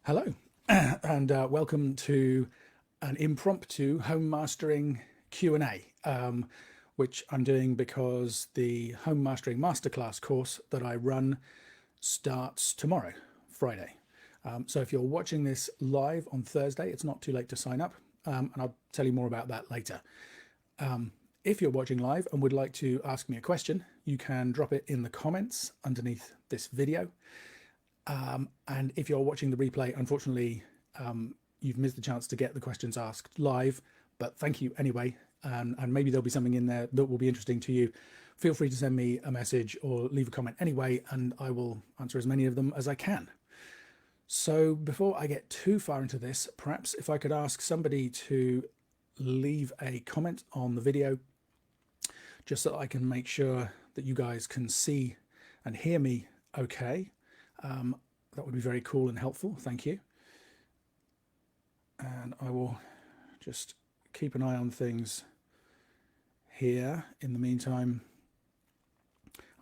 Hello, and welcome to an impromptu home mastering Q&A, which I'm doing because the Home Mastering Masterclass course that I run starts tomorrow, Friday. So if you're watching this live on Thursday, it's not too late to sign up, and I'll tell you more about that later. If you're watching live and would like to ask me a question, you can drop it in the comments underneath this video. And if you're watching the replay, unfortunately, you've missed the chance to get the questions asked live, but thank you anyway. And maybe there'll be something in there that will be interesting to you. Feel free to send me a message or leave a comment anyway, and I will answer as many of them as I can. So before I get too far into this, perhaps if I could ask somebody to leave a comment on the video, just so that I can make sure that you guys can see and hear me okay. That would be very cool and helpful. Thank you. And I will just keep an eye on things here in the meantime.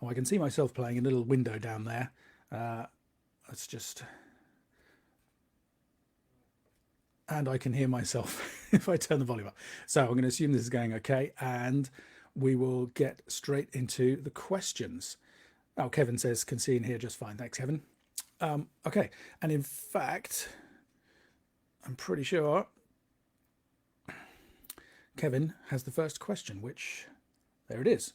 Oh, I can see myself playing in a little window down there. Let's just... And I can hear myself if I turn the volume up. So I'm going to assume this is going okay, and we will get straight into the questions. Oh, Kevin says, can see and hear just fine. Thanks, Kevin. Okay, and in fact, I'm pretty sure Kevin has the first question, which, there it is.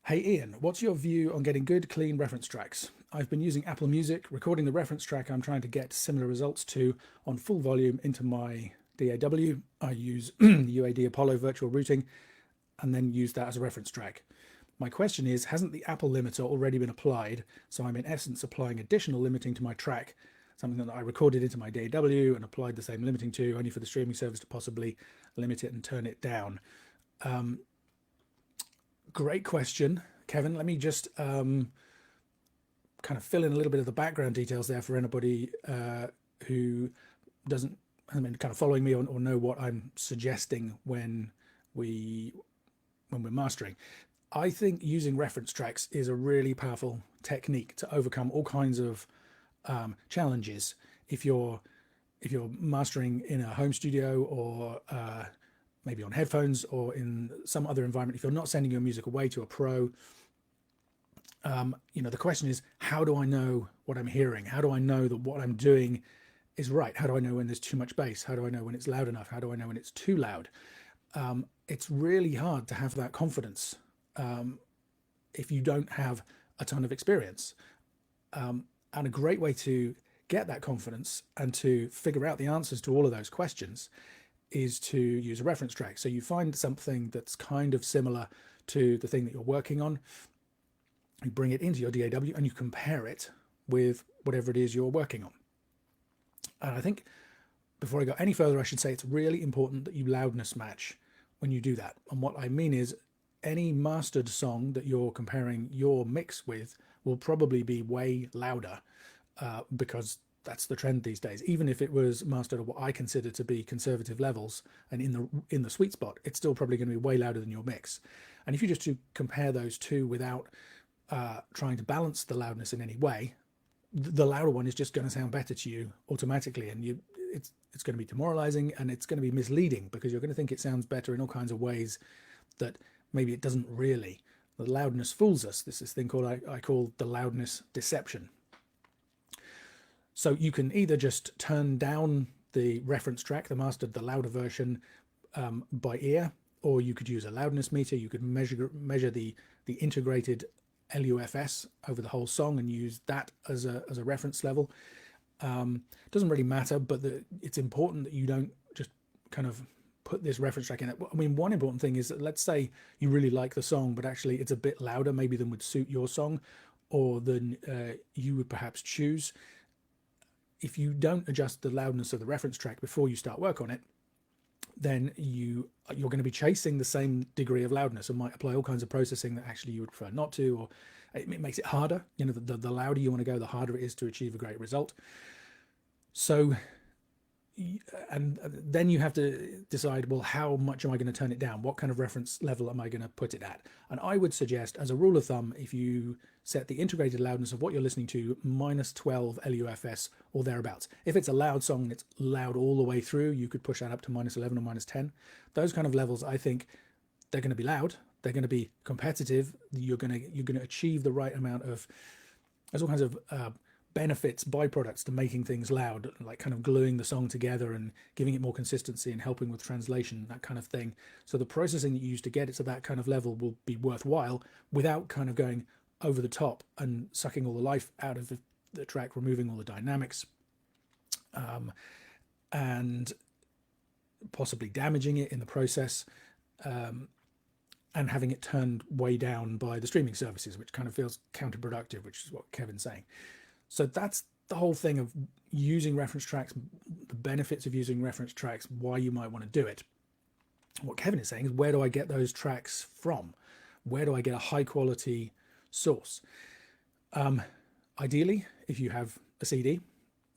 Hey Ian, what's your view on getting good, clean reference tracks? I've been using Apple Music, recording the reference track I'm trying to get similar results to on full volume into my DAW. I use UAD Apollo virtual routing and then use that as a reference track. My question is, hasn't the Apple limiter already been applied? So I'm in essence applying additional limiting to my track, something that I recorded into my DAW and applied the same limiting to, only for the streaming service to possibly limit it and turn it down. Great question, Kevin. Let me just kind of fill in a little bit of the background details there for anybody who hasn't been kind of following me or know what I'm suggesting when we're mastering. I think using reference tracks is a really powerful technique to overcome all kinds of challenges. If you're mastering in a home studio or maybe on headphones or in some other environment, if you're not sending your music away to a pro, the question is, how do I know what I'm hearing? How do I know that what I'm doing is right? How do I know when there's too much bass? How do I know when it's loud enough? How do I know when it's too loud? It's really hard to have that confidence if you don't have a ton of experience. And a great way to get that confidence and to figure out the answers to all of those questions is to use a reference track. So you find something that's kind of similar to the thing that you're working on, you bring it into your DAW and you compare it with whatever it is you're working on. And I think before I go any further, I should say it's really important that you loudness match when you do that. And what I mean is, any mastered song that you're comparing your mix with will probably be way louder because that's the trend these days. Even if it was mastered at what I consider to be conservative levels and in the sweet spot, it's still probably going to be way louder than your mix. And if you just to compare those two without trying to balance the loudness in any way, the louder one is just going to sound better to you automatically, and it's going to be demoralizing and it's going to be misleading because you're going to think it sounds better in all kinds of ways that maybe it doesn't really. The loudness fools us. This is this thing called I call the loudness deception. So you can either just turn down the reference track, the mastered, the louder version by ear, or you could use a loudness meter. You could measure the integrated LUFS over the whole song and use that as a reference level. Doesn't really matter, but it's important that you don't just kind of put this reference track in it. I mean, one important thing is that, let's say you really like the song, but actually it's a bit louder maybe than would suit your song or than you would perhaps choose. If you don't adjust the loudness of the reference track before you start work on it, then you're going to be chasing the same degree of loudness and might apply all kinds of processing that actually you would prefer not to, or it makes it harder. The louder you want to go, the harder it is to achieve a great result. So and then you have to decide, well, how much am I going to turn it down? What kind of reference level am I going to put it at? And I would suggest, as a rule of thumb, if you set the integrated loudness of what you're listening to -12 LUFS or thereabouts. If it's a loud song and it's loud all the way through, you could push that up to -11 or -10. Those kind of levels, I think, they're going to be loud. They're going to be competitive. You're going to achieve the right amount of. There's all kinds of benefits, byproducts to making things loud, like kind of gluing the song together and giving it more consistency and helping with translation, that kind of thing. So the processing that you use to get it to that kind of level will be worthwhile without kind of going over the top and sucking all the life out of the track, removing all the dynamics, and possibly damaging it in the process, and having it turned way down by the streaming services, which kind of feels counterproductive, which is what Kevin's saying. So that's the whole thing of using reference tracks, the benefits of using reference tracks, why you might want to do it. What Kevin is saying is, where do I get those tracks from? Where do I get a high quality source? Ideally, if you have a CD,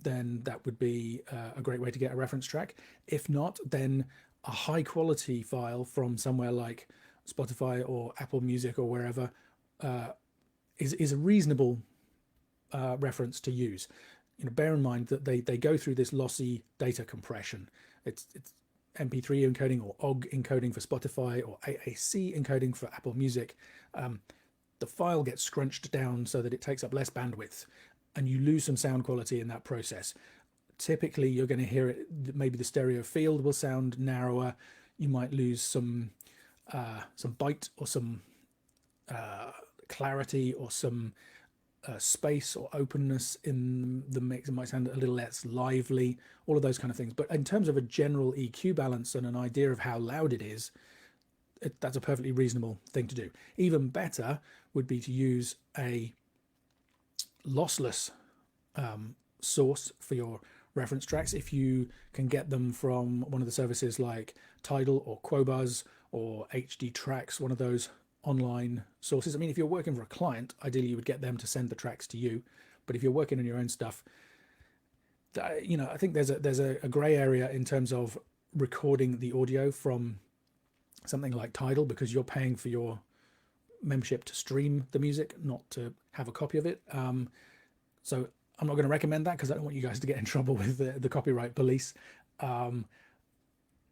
then that would be a great way to get a reference track. If not, then a high quality file from somewhere like Spotify or Apple Music or wherever is a reasonable reference to use. Bear in mind that they go through this lossy data compression. It's MP3 encoding or OGG encoding for Spotify or AAC encoding for Apple Music. The file gets scrunched down so that it takes up less bandwidth, and you lose some sound quality in that process. Typically, you're going to hear it. Maybe the stereo field will sound narrower. You might lose some bite or some clarity or some space or openness in the mix. It might sound a little less lively, all of those kind of things. But in terms of a general EQ balance and an idea of how loud it is, that's a perfectly reasonable thing to do. Even better would be to use a lossless source for your reference tracks if you can get them from one of the services like Tidal or Quobuzz or HD Tracks, one of those online sources. I mean, if you're working for a client, ideally you would get them to send the tracks to you. But if you're working on your own stuff, I think there's a gray area in terms of recording the audio from something like Tidal, because you're paying for your membership to stream the music, not to have a copy of it. So I'm not going to recommend that because I don't want you guys to get in trouble with the copyright police.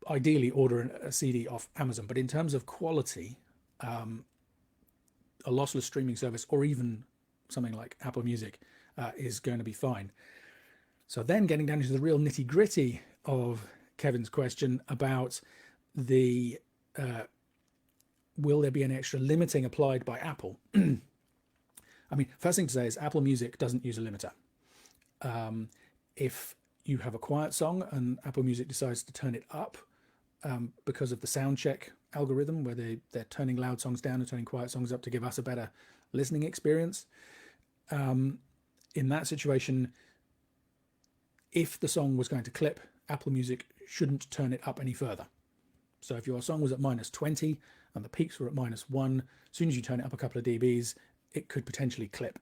Ideally, order a CD off Amazon. But in terms of quality, a lossless streaming service or even something like Apple Music is going to be fine. So then getting down into the real nitty gritty of Kevin's question about the will there be any extra limiting applied by Apple? I mean, first thing to say is Apple Music doesn't use a limiter. If you have a quiet song and Apple Music decides to turn it up because of the sound check algorithm, where they're turning loud songs down and turning quiet songs up to give us a better listening experience, in that situation, if the song was going to clip, Apple Music shouldn't turn it up any further. So if your song was at -20 and the peaks were at -1, as soon as you turn it up a couple of dBs, it could potentially clip.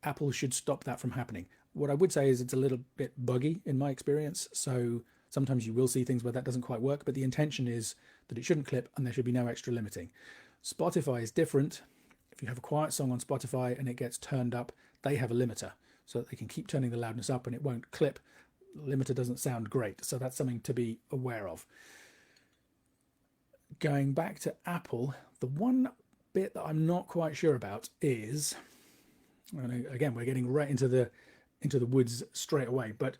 Apple should stop that from happening. What I would say is it's a little bit buggy in my experience. So sometimes you will see things where that doesn't quite work, but the intention is that it shouldn't clip and there should be no extra limiting. Spotify is different. If you have a quiet song on Spotify and it gets turned up, they have a limiter so that they can keep turning the loudness up and it won't clip. The limiter doesn't sound great. So that's something to be aware of. Going back to Apple, the one bit that I'm not quite sure about is, and again, we're getting right into the woods straight away, but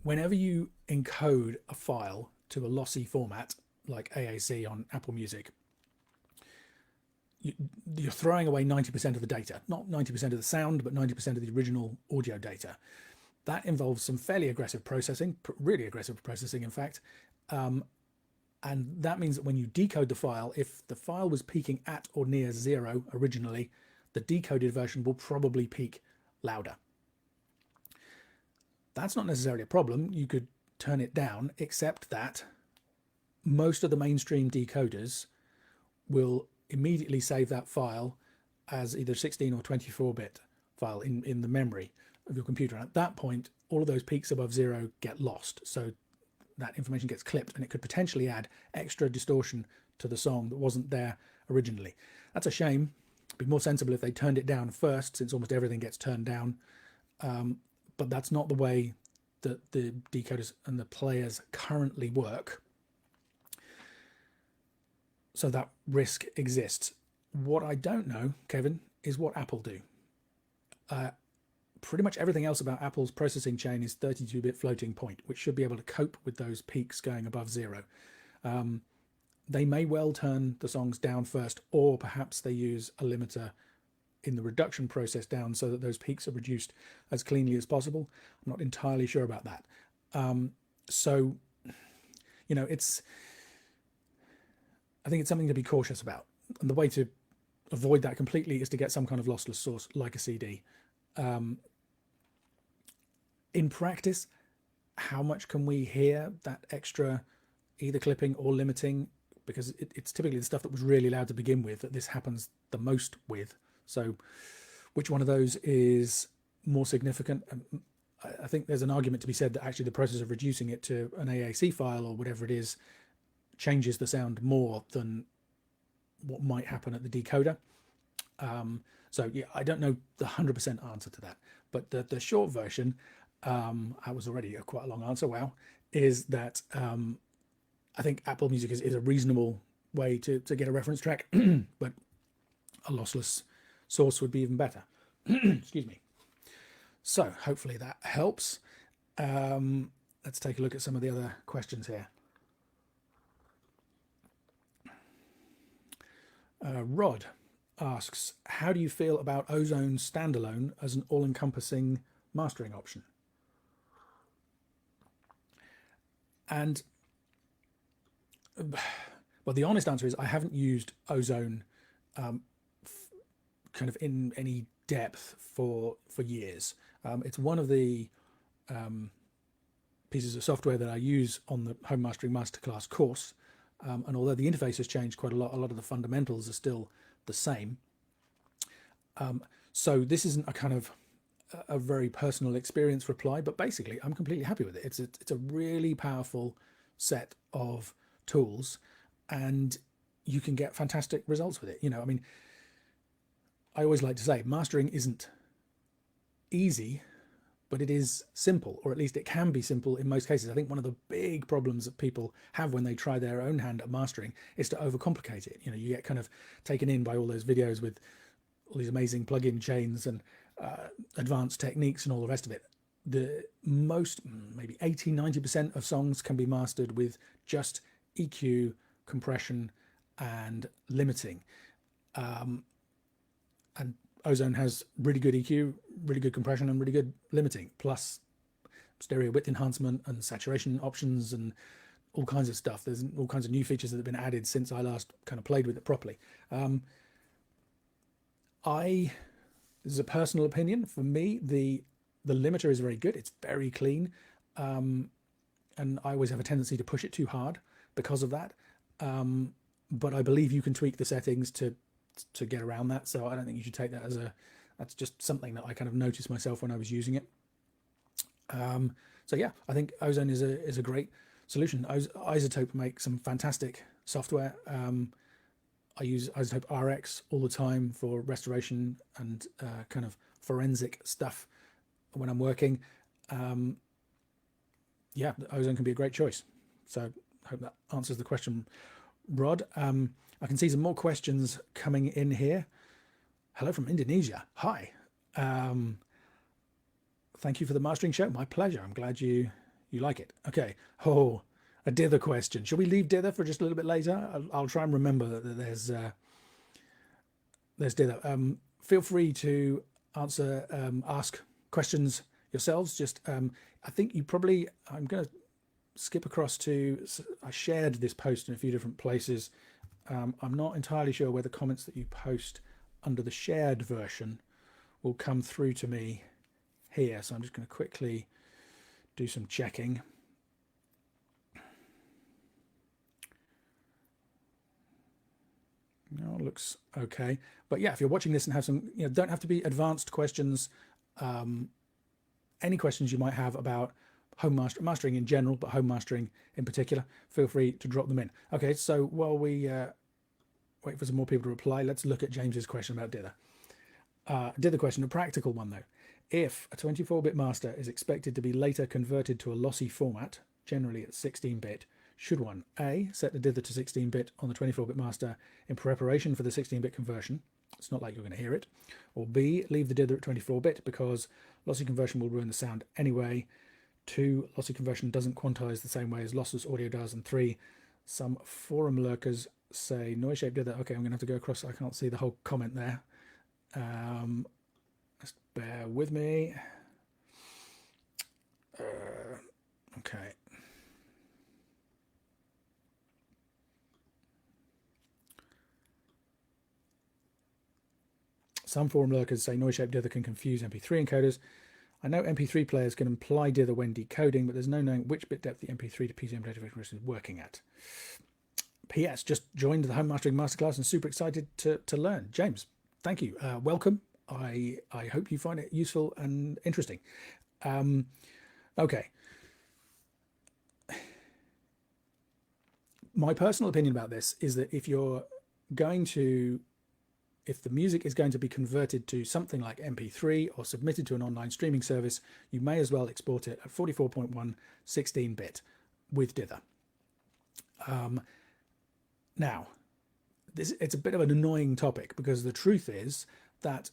whenever you encode a file to a lossy format like AAC on Apple Music, you're throwing away 90% of the data, not 90% of the sound, but 90% of the original audio data. That involves some fairly aggressive processing, really aggressive processing, in fact. And that means that when you decode the file, if the file was peaking at or near 0 originally, the decoded version will probably peak louder. That's not necessarily a problem. You could turn it down, except that most of the mainstream decoders will immediately save that file as either 16 or 24-bit file in the memory. of your computer. And at that point, all of those peaks above zero get lost. So that information gets clipped, and it could potentially add extra distortion to the song that wasn't there originally. That's a shame. It'd be more sensible if they turned it down first, since almost everything gets turned down. But that's not the way that the decoders and the players currently work. So that risk exists. What I don't know, Kevin, is what Apple do. Pretty much everything else about Apple's processing chain is 32-bit floating point, which should be able to cope with those peaks going above zero. They may well turn the songs down first, or perhaps they use a limiter in the reduction process down so that those peaks are reduced as cleanly as possible. I'm not entirely sure about that. So, you know, I think it's something to be cautious about. And the way to avoid that completely is to get some kind of lossless source like a CD. In practice, how much can we hear that extra either clipping or limiting? Because it's typically the stuff that was really loud to begin with that this happens the most with. So which one of those is more significant? I think there's an argument to be said that actually the process of reducing it to an AAC file or whatever it is changes the sound more than what might happen at the decoder. So yeah, I don't know the 100% answer to that, but the short version, that was already quite a long answer, wow, is that I think Apple Music is a reasonable way to get a reference track, but a lossless source would be even better. Excuse me. So hopefully that helps. Let's take a look at some of the other questions here. Rod asks, how do you feel about Ozone standalone as an all-encompassing mastering option? And well, the honest answer is I haven't used Ozone kind of in any depth for years. It's one of the pieces of software that I use on the Home Mastering Masterclass course. And although the interface has changed quite a lot of the fundamentals are still the same. So this isn't a kind of a very personal experience reply, but basically I'm completely happy with it. It's a really powerful set of tools, and you can get fantastic results with it. You know, I mean, I always like to say mastering isn't easy, but it is simple, or at least it can be simple in most cases. I think one of the big problems that people have when they try their own hand at mastering is to overcomplicate it. You know, you get kind of taken in by all those videos with all these amazing plug-in chains and advanced techniques and all the rest of it. The most, maybe 80-90% of songs can be mastered with just EQ, compression, and limiting. And Ozone has really good EQ, really good compression, and really good limiting, plus stereo width enhancement and saturation options and all kinds of stuff. There's all kinds of new features that have been added since I last kind of played with it properly. This is a personal opinion. For me, the limiter is very good. It's very clean. And I always have a tendency to push it too hard because of that. But I believe you can tweak the settings to get around that. So I don't think you should take that as that's just something that I kind of noticed myself when I was using it. So yeah, I think Ozone is a great solution. Isotope makes some fantastic software. I use Isotope RX all the time for restoration and kind of forensic stuff when I'm working. Yeah, Ozone can be a great choice. So I hope that answers the question, Rod. I can see some more questions coming in here. Hello from Indonesia. Hi. Thank you for the mastering show. My pleasure. I'm glad you like it. Okay. Oh, a Dither question. Shall we leave Dither for just a little bit later? I'll try and remember that there's Dither. Feel free to ask questions yourselves. Just I think you probably, I'm going to skip across to, I shared this post in a few different places. I'm not entirely sure where the comments that you post under the shared version will come through to me here. So I'm just going to quickly do some checking. No, it looks okay. But yeah, if you're watching this and have some, don't have to be advanced questions. any questions you might have about mastering in general, but home mastering in particular, feel free to drop them in. Okay, so while we wait for some more people to reply, let's look at James's question about Dither. Dither question, a practical one though. If a 24-bit master is expected to be later converted to a lossy format, generally at 16-bit, should one A, set the Dither to 16-bit on the 24-bit master in preparation for the 16-bit conversion? It's not like you're going to hear it. Or B, leave the Dither at 24-bit because lossy conversion will ruin the sound anyway. 2, lossy conversion doesn't quantize the same way as lossless audio does. And 3, some forum lurkers say noise shape Dither. Okay, I'm going to have to go across. I can't see the whole comment there. Just bear with me. Okay. Some forum lurkers say noise shape Dither can confuse MP3 encoders. I know MP3 players can imply Dither when decoding, but there's no knowing which bit depth the MP3 to PCM data conversion is working at. P.S. Just joined the Home Mastering Masterclass and super excited to learn. James, thank you. Welcome. I hope you find it useful and interesting. Okay. My personal opinion about this is that if the music is going to be converted to something like MP3 or submitted to an online streaming service, you may as well export it at 44.1 16-bit with Dither. Now, it's a bit of an annoying topic because the truth is that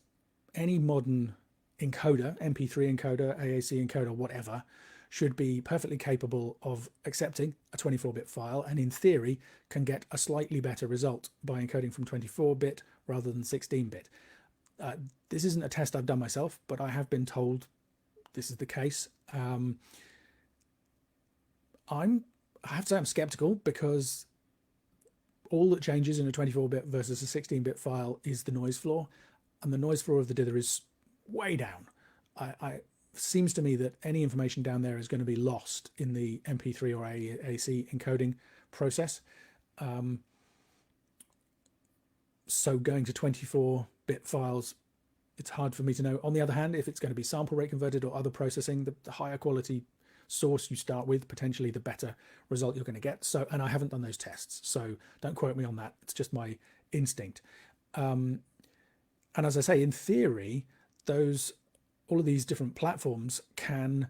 any modern encoder, MP3 encoder, AAC encoder, whatever, should be perfectly capable of accepting a 24-bit file and in theory can get a slightly better result by encoding from 24-bit rather than 16-bit. This isn't a test I've done myself, but I have been told this is the case. I have to say I'm skeptical because all that changes in a 24-bit versus a 16-bit file is the noise floor, and the noise floor of the Dither is way down. It seems to me that any information down there is going to be lost in the MP3 or AAC encoding process. So going to 24-bit files, it's hard for me to know. On the other hand, if it's going to be sample rate converted or other processing, the higher quality source you start with, potentially the better result you're going to get. So, and I haven't done those tests, so don't quote me on that. It's just my instinct. And as I say, in theory, all of these different platforms can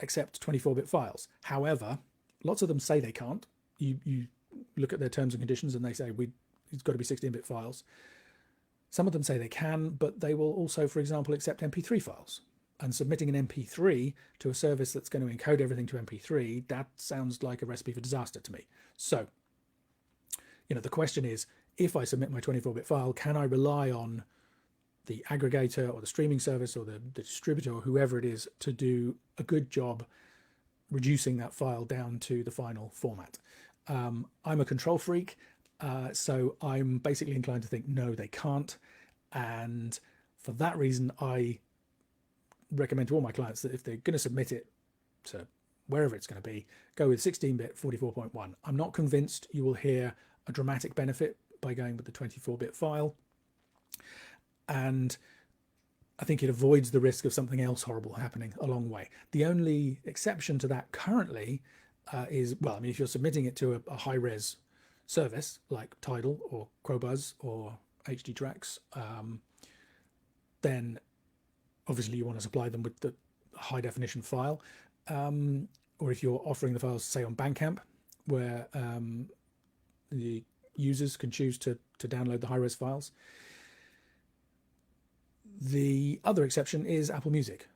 accept 24-bit files. However, lots of them say they can't. You look at their terms and conditions and they say it's got to be 16-bit files. Some of them say they can, but they will also, for example, accept MP3 files. And submitting an MP3 to a service that's going to encode everything to MP3, that sounds like a recipe for disaster to me. So, the question is, if I submit my 24-bit file, can I rely on the aggregator or the streaming service or the distributor or whoever it is to do a good job reducing that file down to the final format? I'm a control freak, so I'm basically inclined to think no, they can't. And for that reason, I recommend to all my clients that if they're going to submit it to wherever it's going to be, go with 16-bit 44.1. I'm not convinced you will hear a dramatic benefit by going with the 24-bit file. And I think it avoids the risk of something else horrible happening along the way. The only exception to that currently is, well, I mean, if you're submitting it to a high-res service like Tidal or Quobuzz or HD Tracks, then obviously you want to supply them with the high-definition file. Or if you're offering the files, say, on Bandcamp, where the users can choose to download the high-res files. The other exception is Apple Music,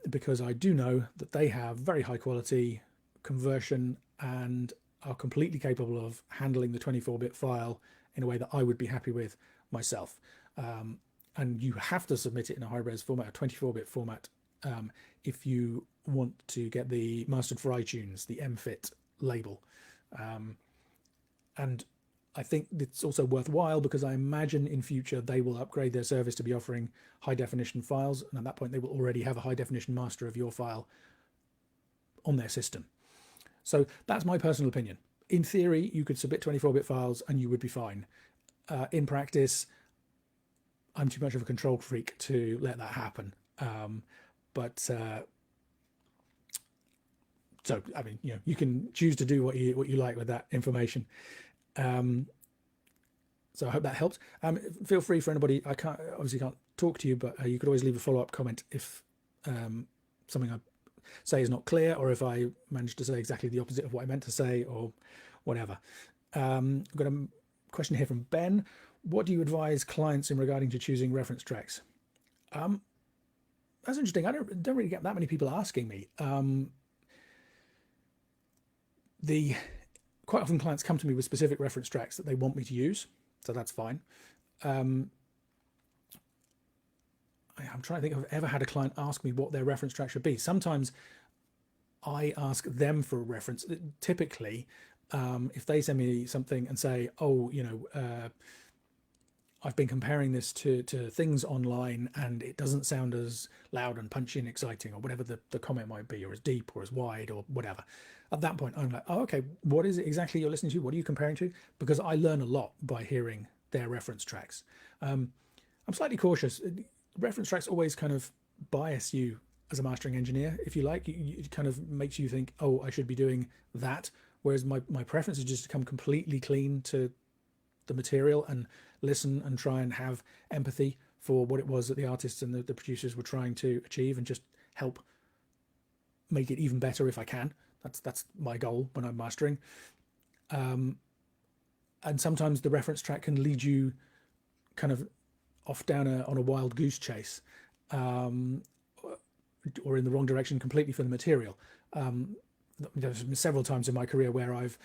because I do know that they have very high quality conversion and are completely capable of handling the 24-bit file in a way that I would be happy with myself. And you have to submit it in a high-res format, a 24-bit format, if you want to get the Mastered for iTunes, the MFIT label. And I think it's also worthwhile because I imagine in future they will upgrade their service to be offering high definition files, and at that point they will already have a high definition master of your file on their system. So that's my personal opinion. In theory, you could submit 24-bit files and you would be fine. In practice, I'm too much of a control freak to let that happen. But so I mean, you can choose to do what you like with that information. So I hope that helps. Feel free for anybody. I obviously can't talk to you, but you could always leave a follow-up comment if something I say is not clear, or if I managed to say exactly the opposite of what I meant to say, or whatever. I've got a question here from Ben. What do you advise clients in regarding to choosing reference tracks? That's interesting. I don't really get that many people asking me. Quite often clients come to me with specific reference tracks that they want me to use, so that's fine. I'm trying to think if I've ever had a client ask me what their reference track should be. Sometimes I ask them for a reference. Typically, if they send me something and say, oh, I've been comparing this to things online and it doesn't sound as loud and punchy and exciting, or whatever the comment might be, or as deep or as wide or whatever. At that point, I'm like, oh, okay, what is it exactly you're listening to? What are you comparing to? Because I learn a lot by hearing their reference tracks. I'm slightly cautious. Reference tracks always kind of bias you as a mastering engineer, if you like. It kind of makes you think, oh, I should be doing that. Whereas my preference is just to come completely clean to the material and listen and try and have empathy for what it was that the artists and the producers were trying to achieve, and just help make it even better if I can. That's my goal when I'm mastering. And sometimes the reference track can lead you kind of off down on a wild goose chase, or in the wrong direction completely for the material. There's been several times in my career where I've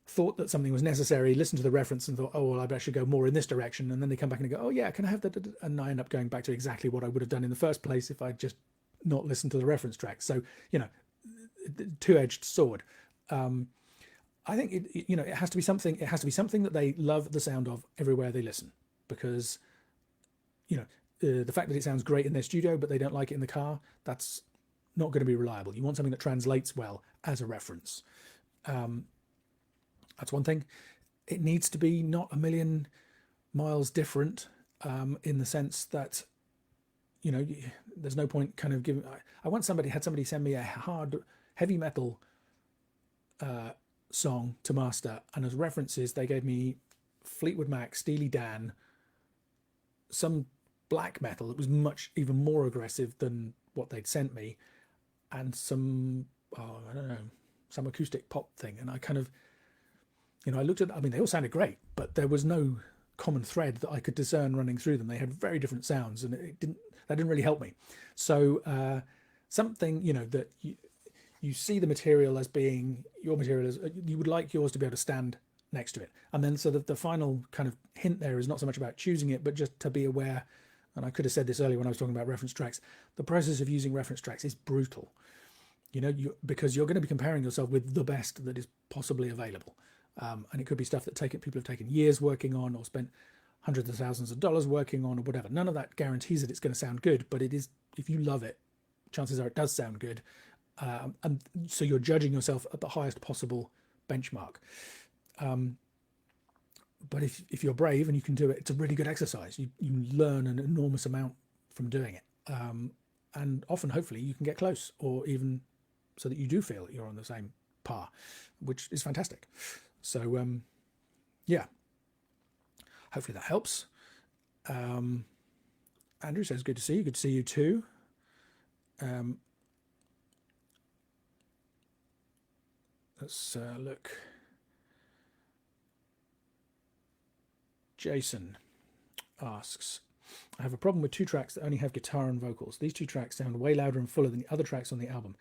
thought that something was necessary, listened to the reference and thought, oh, well, I better should go more in this direction. And then they come back and go, oh yeah, can I have that? And I end up going back to exactly what I would have done in the first place if I'd just not listened to the reference track. So, two-edged sword. I think it has to be something. It has to be something that they love the sound of everywhere they listen, because the fact that it sounds great in their studio but they don't like it in the car, that's not going to be reliable. You want something that translates well as a reference. That's one thing. It needs to be not a million miles different, in the sense that there's no point kind of giving. I once had somebody send me a heavy metal song to master, and as references they gave me Fleetwood Mac, Steely Dan, some black metal that was even more aggressive than what they'd sent me, and some I don't know, some acoustic pop thing. And I kind of I looked at, they all sounded great, but there was no common thread that I could discern running through them. They had very different sounds, and that didn't really help me. So something that you see the material as being your material, as you would like yours to be able to stand next to it. And then so that the final kind of hint there is not so much about choosing it, but just to be aware. And I could have said this earlier when I was talking about reference tracks. The process of using reference tracks is brutal, because you're going to be comparing yourself with the best that is possibly available. And it could be stuff that people have taken years working on, or spent hundreds of thousands of dollars working on, or whatever. None of that guarantees that it's going to sound good, but it is, if you love it, chances are it does sound good. And so you're judging yourself at the highest possible benchmark. But if you're brave and you can do it, it's a really good exercise. You learn an enormous amount from doing it. And often, hopefully, you can get close, or even so that you do feel that you're on the same par, which is fantastic. So, yeah, hopefully that helps. Andrew says, good to see you. Good to see you too. Let's look. Jason asks, I have a problem with 2 tracks that only have guitar and vocals. These 2 tracks sound way louder and fuller than the other tracks on the album.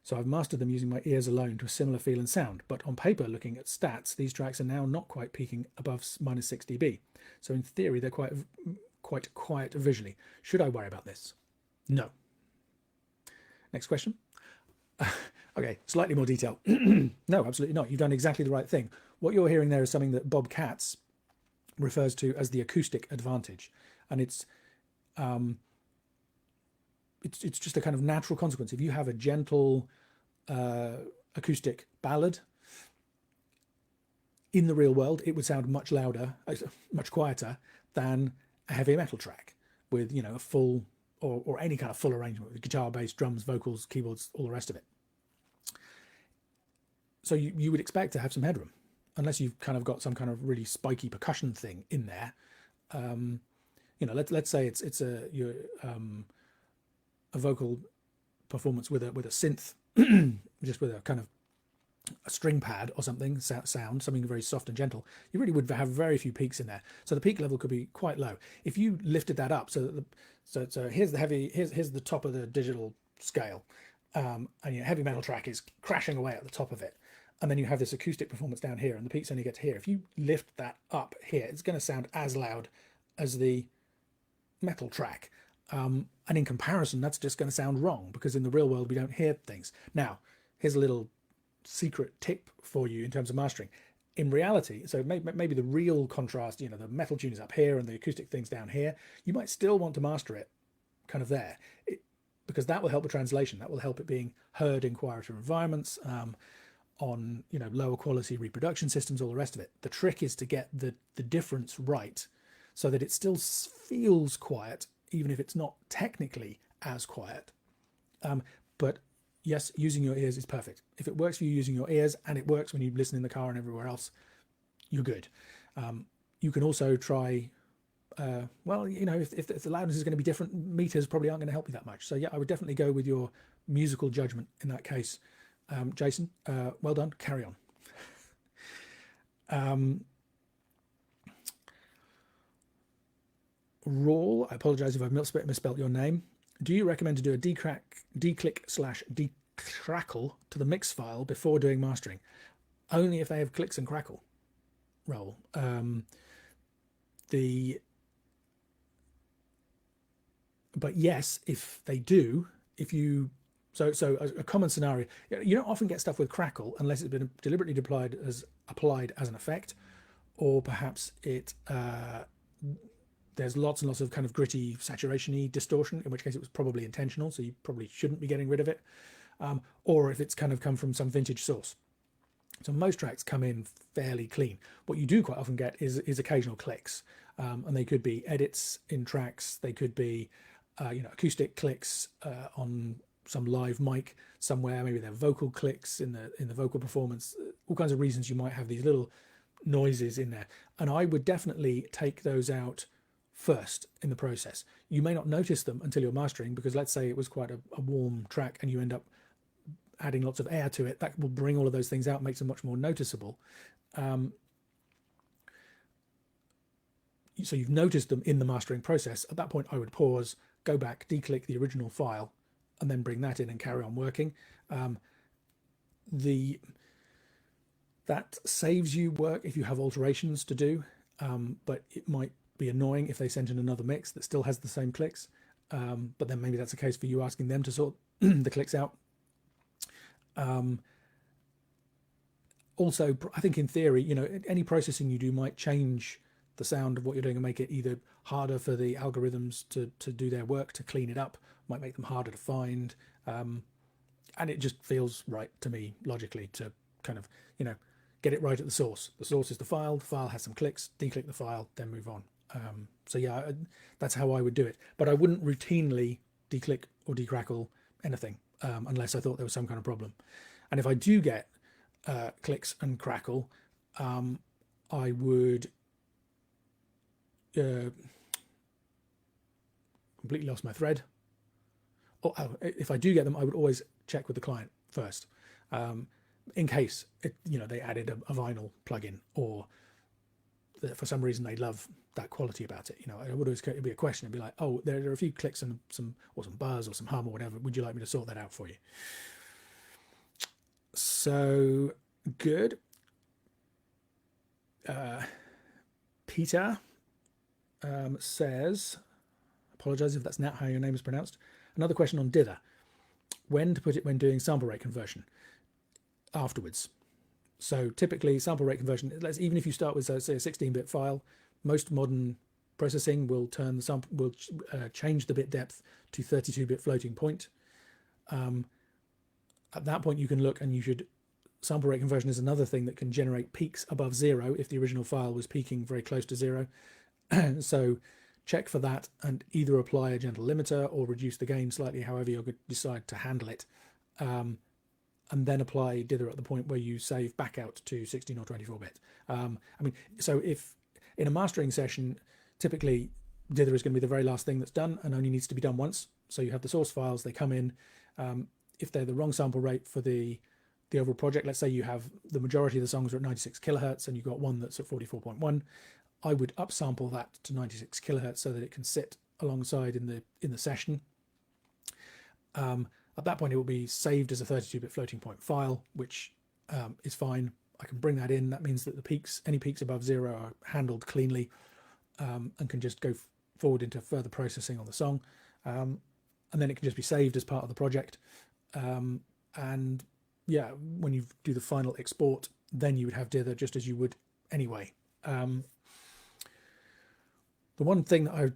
So I've mastered them using my ears alone to a similar feel and sound. But on paper, looking at stats, these tracks are now not quite peaking above minus 6 dB. So in theory, they're quite quiet visually. Should I worry about this? No. Next question. Okay, slightly more detail. No, absolutely not. You've done exactly the right thing. What you're hearing there is something that Bob Katz refers to as the acoustic advantage. And it's just a kind of natural consequence. If you have a gentle acoustic ballad, in the real world, it would sound much louder, much quieter than a heavy metal track with, a full or any kind of full arrangement with guitar, bass, drums, vocals, keyboards, all the rest of it. So you would expect to have some headroom, unless you've kind of got some kind of really spiky percussion thing in there. You know, let's say it's a vocal performance with a synth, just with a kind of a string pad or something, something very soft and gentle. You really would have very few peaks in there, so the peak level could be quite low. If you lifted that up, so here's the top of the digital scale, and your heavy metal track is crashing away at the top of it, and then you have this acoustic performance down here, and the peaks only get to here. If you lift that up here, it's going to sound as loud as the metal track, and in comparison, that's just going to sound wrong, because in the real world we don't hear things. Now, here's a little secret tip for you in terms of mastering. In reality, so maybe the real contrast, you know, the metal tune is up here and the acoustic thing's down here, you might still want to master it kind of there, because that will help the translation. That will help it being heard in quieter environments, on, you know, lower quality reproduction systems, all the rest of it. The trick is to get the difference right, so that it still feels quiet, even if it's not technically as quiet. But yes, using your ears is perfect. If it works for you using your ears, and it works when you listen in the car and everywhere else, you're good. You can also try, well, you know, if the loudness is going to be different, meters probably aren't going to help you that much. So yeah, I would definitely go with your musical judgment in that case. Jason, well done, carry on. Rawl, I apologize if I've misspelled your name. Do you recommend to do a declick/decrackle to the mix file before doing mastering? Only if they have clicks and crackle. Rawl. But yes, if they do, so a common scenario, you don't often get stuff with crackle unless it's been deliberately applied as an effect, or perhaps there's lots and lots of kind of gritty, saturation-y distortion, in which case it was probably intentional, so you probably shouldn't be getting rid of it. Or if it's kind of come from some vintage source. So most tracks come in fairly clean. What you do quite often get is occasional clicks, and they could be edits in tracks. They could be, you know, acoustic clicks on some live mic somewhere. Maybe they're vocal clicks in the vocal performance. All kinds of reasons you might have these little noises in there, and I would definitely take those out first in the process. You may not notice them until you're mastering, because let's say it was quite a warm track and you end up adding lots of air to it. That will bring all of those things out, makes them much more noticeable. So you've noticed them in the mastering process. At that point, I would pause, go back, declick the original file, and then bring that in and carry on working. That saves you work if you have alterations to do, but it might be annoying if they sent in another mix that still has the same clicks, but then maybe that's a case for you asking them to sort the clicks out. Also, I think in theory, you know, any processing you do might change the sound of what you're doing and make it either harder for the algorithms to do their work, to clean it up, might make them harder to find, and it just feels right to me logically to kind of, you know, get it right at the source. The source is the file has some clicks, declick the file, then move on. So yeah, that's how I would do it. But I wouldn't routinely declick or decrackle anything unless I thought there was some kind of problem. And if I do get clicks and crackle, I would completely lost my thread. If I do get them, I would always check with the client first, in case they added a vinyl plugin, or for some reason they love that quality about it. It would always be a question. It'd be like, oh, there are a few clicks and some buzz or some hum or whatever. Would you like me to sort that out for you? So good. Peter says, apologize if that's not how your name is pronounced. Another question on Dither. When to put it when doing sample rate conversion? Afterwards. So typically sample rate conversion, even if you start with, say, a 16-bit file, most modern processing will turn the sample, will change the bit depth to 32-bit floating point. At that point, you can look, and sample rate conversion is another thing that can generate peaks above 0 if the original file was peaking very close to 0. So check for that and either apply a gentle limiter or reduce the gain slightly, however you decide to handle it. And then apply dither at the point where you save back out to 16 or 24-bit. I mean, so if in a mastering session, typically dither is going to be the very last thing that's done and only needs to be done once. So you have the source files, they come in. If they're the wrong sample rate for the overall project, let's say you have the majority of the songs are at 96 kilohertz and you've got one that's at 44.1, I would upsample that to 96 kilohertz so that it can sit alongside in the session. At that point, it will be saved as a 32-bit floating point file, which is fine. I can bring that in. That means that the peaks, any peaks above 0, are handled cleanly and can just go forward into further processing on the song. And then it can just be saved as part of the project. And yeah, when you do the final export, then you would have dither just as you would anyway. The one thing that I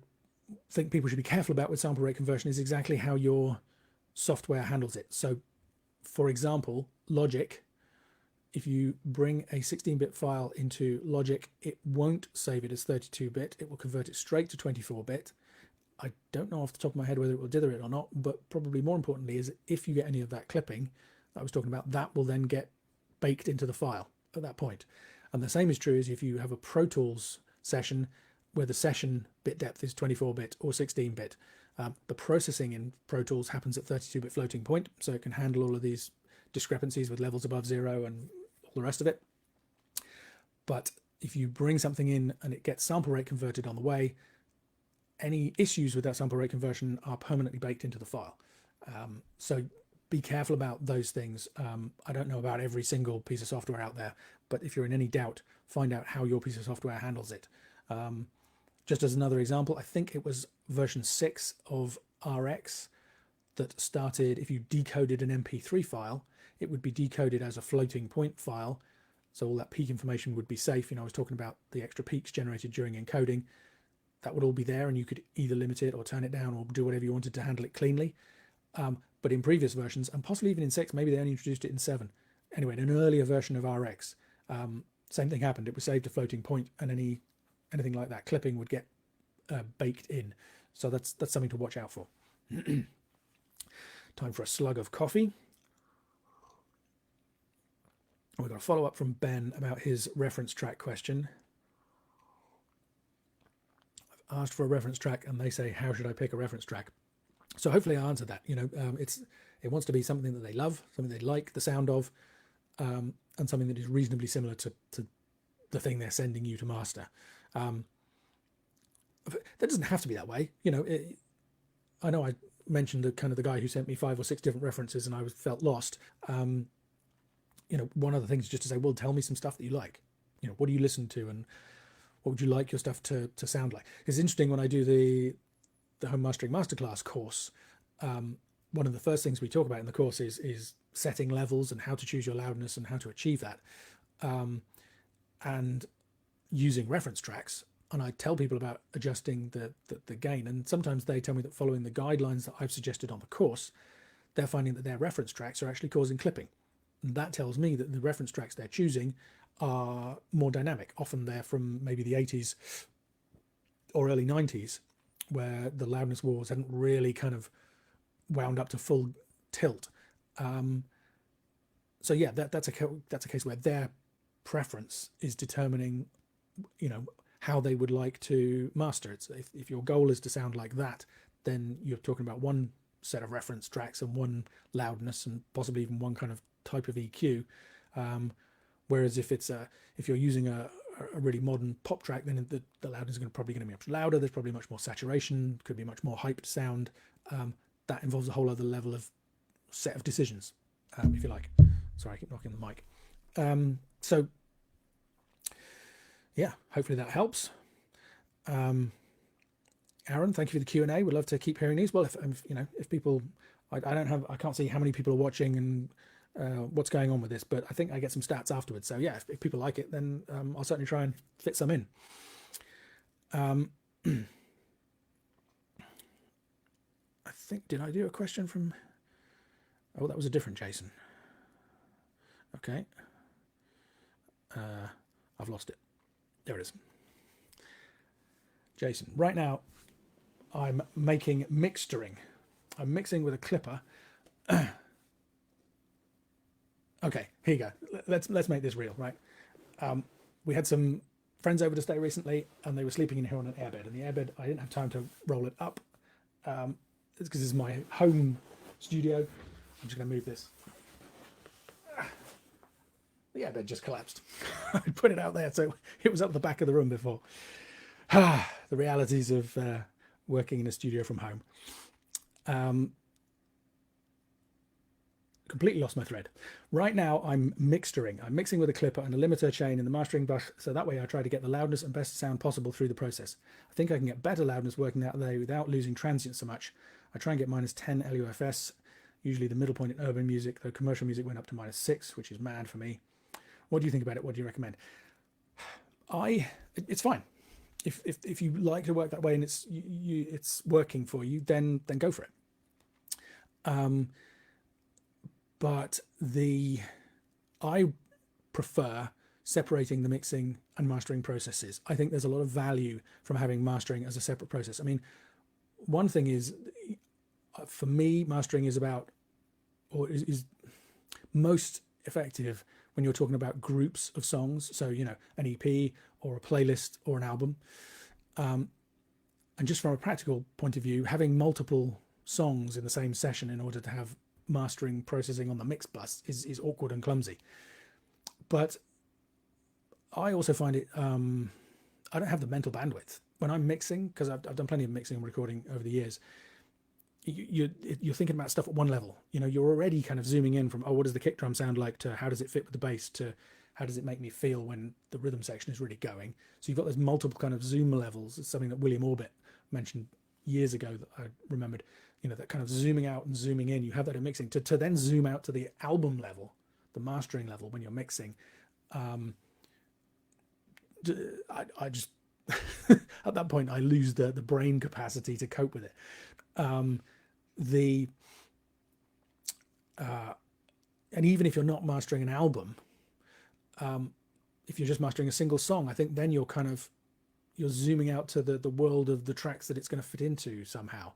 think people should be careful about with sample rate conversion is exactly how your software handles it. So for example, Logic, if you bring a 16-bit file into Logic, it won't save it as 32-bit. It will convert it straight to 24-bit. I don't know off the top of my head whether it will dither it or not, but probably more importantly is if you get any of that clipping that I was talking about, that will then get baked into the file at that point. And the same is true as if you have a Pro Tools session where the session bit depth is 24-bit or 16-bit. The processing in Pro Tools happens at 32-bit floating point, so it can handle all of these discrepancies with levels above 0 and all the rest of it. But if you bring something in and it gets sample rate converted on the way, any issues with that sample rate conversion are permanently baked into the file. So be careful about those things. I don't know about every single piece of software out there, but if you're in any doubt, find out how your piece of software handles it. Just as another example, I think it was version 6 of RX that started, if you decoded an MP3 file, it would be decoded as a floating point file. So all that peak information would be safe. You know, I was talking about the extra peaks generated during encoding. That would all be there and you could either limit it or turn it down or do whatever you wanted to handle it cleanly. But in previous versions, and possibly even in 6, maybe they only introduced it in 7. Anyway, in an earlier version of RX, same thing happened. It was saved to floating point and anything like that clipping would get baked in. So that's something to watch out for. Time for a slug of coffee. We've got a follow-up from Ben about his reference track question. I've asked for a reference track and they say, how should I pick a reference track? So hopefully I answered that. You know, it wants to be something that they love, something they like the sound of, and something that is reasonably similar to the thing they're sending you to master. That doesn't have to be that way. You know, I know I mentioned the guy who sent me 5 or 6 different references and I felt lost. You know, one of the things is just to say, well, tell me some stuff that you like. You know, what do you listen to and what would you like your stuff to sound like? It's interesting when I do the Home Mastering Masterclass course, one of the first things we talk about in the course is setting levels and how to choose your loudness and how to achieve that, and using reference tracks. And I tell people about adjusting the gain, and sometimes they tell me that following the guidelines that I've suggested on the course, they're finding that their reference tracks are actually causing clipping. And that tells me that the reference tracks they're choosing are more dynamic. Often they're from maybe the 80s or early 90s, where the loudness wars hadn't really kind of wound up to full tilt. So yeah, that's a case where their preference is determining, you know, how they would like to master it. So if your goal is to sound like that, then you're talking about one set of reference tracks and one loudness and possibly even one kind of type of EQ. Whereas if you're using a really modern pop track, then the loudness is probably going to be much louder. There's probably much more saturation, could be much more hyped sound. That involves a whole other level of set of decisions, if you like. Sorry, I keep knocking the mic. So yeah, hopefully that helps. Aaron, thank you for the Q&A. We'd love to keep hearing these. Well, if people, I can't see how many people are watching and what's going on with this, but I think I get some stats afterwards. So yeah, if people like it, then I'll certainly try and fit some in. I think, did I do a question from, oh, that was a different Jason. Okay. I've lost it. There it is. Jason, right now, I'm making mixturing. I'm mixing with a clipper. Okay, here you go. Let's make this real, right? We had some friends over to stay recently, and they were sleeping in here on an airbed. And the airbed, I didn't have time to roll it up. It's because this is my home studio. I'm just going to move this. The airbed just collapsed. I put it out there, so it was up the back of the room before. The realities of working in a studio from home. Completely lost my thread. Right now I'm mixturing. I'm mixing with a clipper and a limiter chain in the mastering bus, so that way I try to get the loudness and best sound possible through the process. I think I can get better loudness working that way without losing transient so much. I try and get -10 LUFS, usually the middle point in urban music, though commercial music went up to -6, which is mad for me. What do you think about it? What do you recommend? It's fine. If you like to work that way and it's working for you, then go for it. But I prefer separating the mixing and mastering processes. I think there's a lot of value from having mastering as a separate process. I mean, one thing is, for me, mastering is about, or is most effective when you're talking about groups of songs. So, you know, an EP or a playlist or an album. And just from a practical point of view, having multiple songs in the same session in order to have mastering processing on the mix bus is awkward and clumsy. But I also find it, I don't have the mental bandwidth when I'm mixing, because I've done plenty of mixing and recording over the years. You're thinking about stuff at one level. You know, you're already kind of zooming in from, oh, what does the kick drum sound like, to how does it fit with the bass, to how does it make me feel when the rhythm section is really going. So you've got those multiple kind of zoom levels. It's something that William Orbit mentioned years ago that I remembered. You know, that kind of zooming out and zooming in, you have that in mixing. To then zoom out to the album level, the mastering level when you're mixing, I just, at that point, I lose the brain capacity to cope with it. And even if you're not mastering an album, if you're just mastering a single song, I think then you're zooming out to the world of the tracks that it's going to fit into somehow.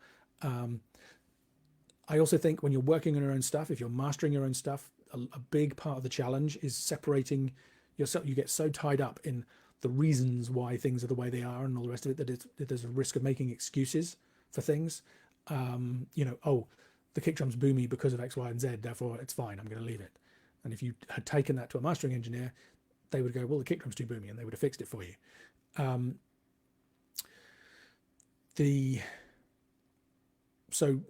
I also think when you're working on your own stuff, if you're mastering your own stuff, a big part of the challenge is separating yourself. You get so tied up in the reasons why things are the way they are and all the rest of it that there's a risk of making excuses for things. You know, oh, the kick drum's boomy because of X, Y, and Z, therefore it's fine, I'm going to leave it. And if you had taken that to a mastering engineer, they would go, well, the kick drum's too boomy, and they would have fixed it for you. So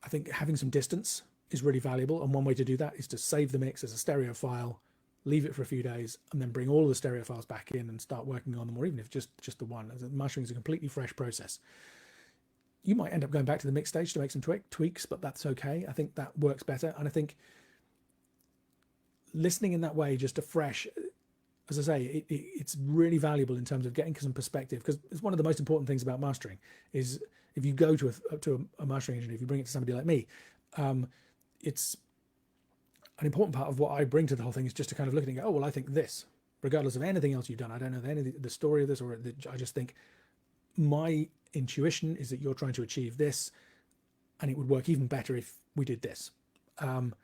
I think having some distance is really valuable, and one way to do that is to save the mix as a stereo file, leave it for a few days, and then bring all of the stereo files back in and start working on them, or even if just the one. Mastering is a completely fresh process. You might end up going back to the mix stage to make some tweaks, but that's okay. I think that works better, and I think listening in that way, just afresh, as I say, it's really valuable in terms of getting some perspective, because it's one of the most important things about mastering is if you go to a mastering engineer, if you bring it to somebody like me, it's an important part of what I bring to the whole thing is just to kind of look at it and go, oh, well, I think this, regardless of anything else you've done. I don't know any of the story of this, or I just think my intuition is that you're trying to achieve this, and it would work even better if we did this. And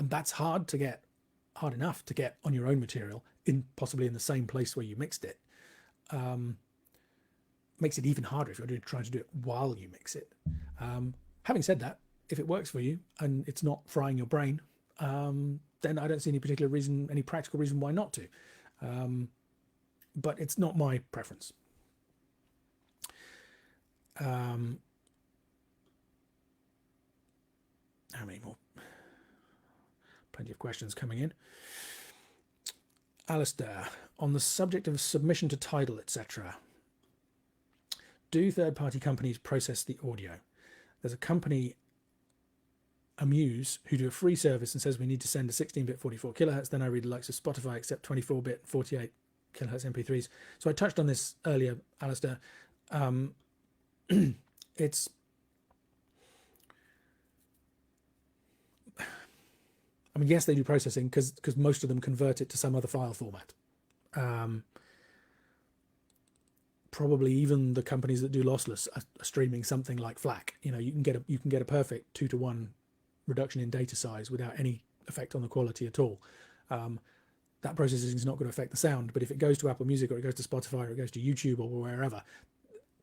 that's hard enough to get on your own material, possibly in the same place where you mixed it. Makes it even harder if you're trying to do it while you mix it. Having said that, if it works for you and it's not frying your brain, then I don't see any particular reason, any practical reason why not to. But it's not my preference. How many more? Plenty of questions coming in. Alistair, on the subject of submission to Tidal, etc., do third-party companies process the audio? There's a company, Amuse, who do a free service and says we need to send a 16-bit 44 kilohertz. Then I read the likes of Spotify accept 24-bit 48 kilohertz MP3s. So I touched on this earlier, Alistair. It's I mean, yes, they do processing because most of them convert it to some other file format. probably even the companies that do lossless are streaming something like FLAC. You know, you can get a perfect 2-to-1 reduction in data size without any effect on the quality at all. That processing is not going to affect the sound, but if it goes to Apple Music or it goes to Spotify or it goes to YouTube or wherever,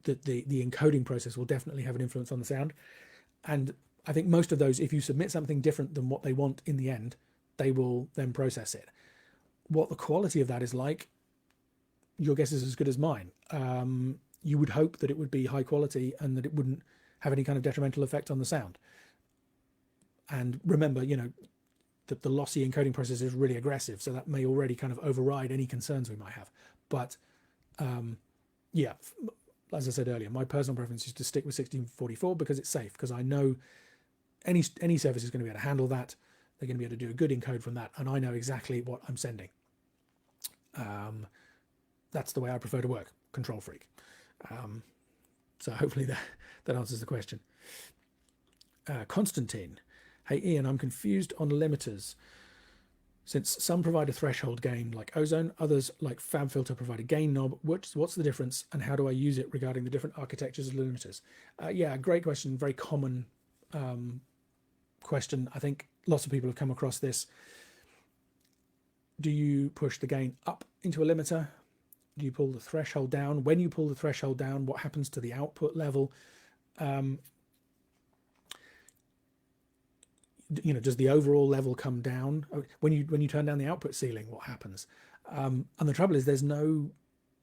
the encoding process will definitely have an influence on the sound. And I think most of those, if you submit something different than what they want in the end, they will then process it. What the quality of that is like, your guess is as good as mine. You would hope that it would be high quality and that it wouldn't have any kind of detrimental effect on the sound. And remember, you know, that the lossy encoding process is really aggressive, so that may already kind of override any concerns we might have. But yeah, as I said earlier, my personal preference is to stick with 1644 because it's safe, because I know any service is going to be able to handle that. They're going to be able to do a good encode from that, and I know exactly what I'm sending. That's the way I prefer to work, control freak. So hopefully that answers the question. Constantine, hey Ian, I'm confused on limiters. Since some provide a threshold gain like Ozone, others like FabFilter provide a gain knob. What's the difference, and how do I use it regarding the different architectures of limiters? Yeah, great question, very common question. I think lots of people have come across this. Do you push the gain up into a limiter? Do you pull the threshold down? When you pull the threshold down, what happens to the output level? You know, does the overall level come down? When you turn down the output ceiling, what happens? And the trouble is there's no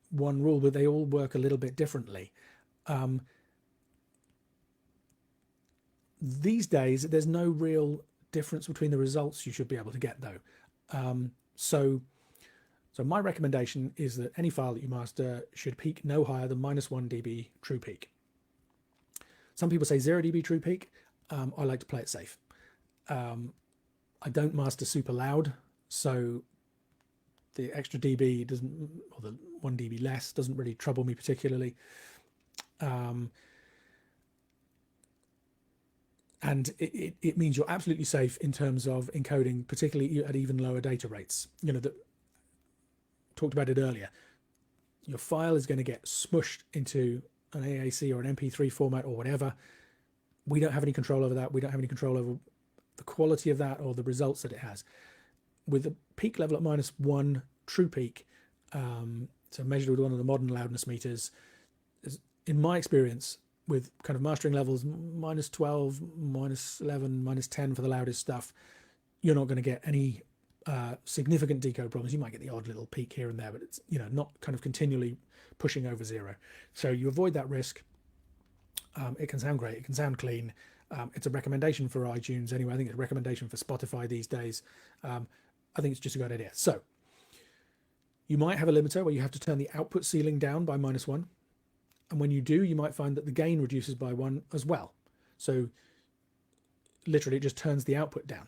one rule, but they all work a little bit differently. These days, there's no real difference between the results you should be able to get, though. So my recommendation is that any file that you master should peak no higher than -1 dB true peak. Some people say 0 dB true peak. I like to play it safe. I don't master super loud, so the extra dB doesn't, or the 1 dB less doesn't really trouble me particularly. And it means you're absolutely safe in terms of encoding, particularly at even lower data rates. You know, that talked about it earlier. Your file is going to get smushed into an AAC or an MP3 format or whatever. We don't have any control over that. We don't have any control over the quality of that or the results that it has. With the peak level at -1 true peak, so measured with one of the modern loudness meters, in my experience, with kind of mastering levels -12, -11, -10 for the loudest stuff, you're not going to get any significant decode problems. You might get the odd little peak here and there, but it's, you know, not kind of continually pushing over 0. So you avoid that risk. It can sound great. It can sound clean. It's a recommendation for iTunes anyway. I think it's a recommendation for Spotify these days. I think it's just a good idea. So you might have a limiter where you have to turn the output ceiling down by -1. And when you do, you might find that the gain reduces by 1 as well. So literally it just turns the output down.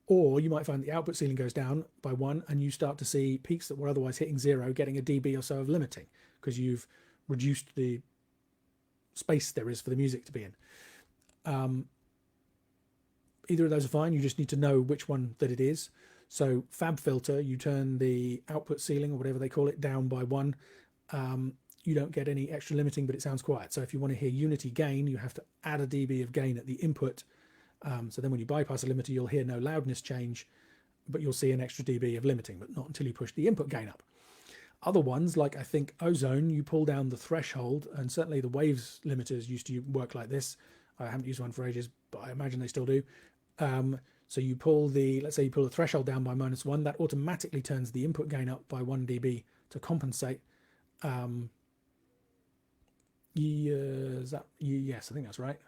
Or you might find the output ceiling goes down by 1 and you start to see peaks that were otherwise hitting 0 getting a dB or so of limiting because you've reduced the space there is for the music to be in. Either of those are fine. You just need to know which one that it is. So FabFilter, you turn the output ceiling or whatever they call it down by 1. You don't get any extra limiting, but it sounds quiet. So if you want to hear unity gain, you have to add a dB of gain at the input. So then when you bypass a limiter, you'll hear no loudness change, but you'll see an extra dB of limiting, but not until you push the input gain up. Other ones, like I think Ozone, you pull down the threshold, and certainly the Waves limiters used to work like this. I haven't used one for ages, but I imagine they still do. So you pull let's say you pull the threshold down by -1, that automatically turns the input gain up by 1 dB to compensate. Yes, I think that's right.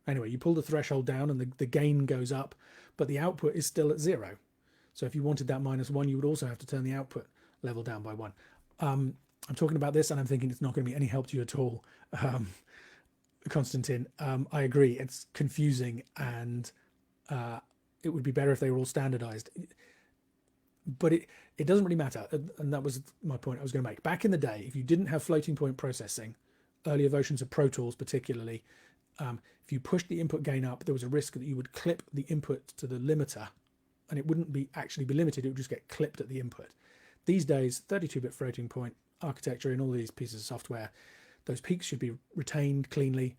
Anyway, you pull the threshold down and the gain goes up, but the output is still at 0. So if you wanted that -1, you would also have to turn the output level down by 1. I'm talking about this and I'm thinking it's not going to be any help to you at all. Constantine, I agree. It's confusing and it would be better if they were all standardized. But it doesn't really matter. And that was my point I was going to make. Back in the day, if you didn't have floating point processing, earlier versions of Pro Tools particularly, if you pushed the input gain up, there was a risk that you would clip the input to the limiter and it wouldn't actually be limited. It would just get clipped at the input. These days, 32-bit floating point architecture, in all these pieces of software, those peaks should be retained cleanly.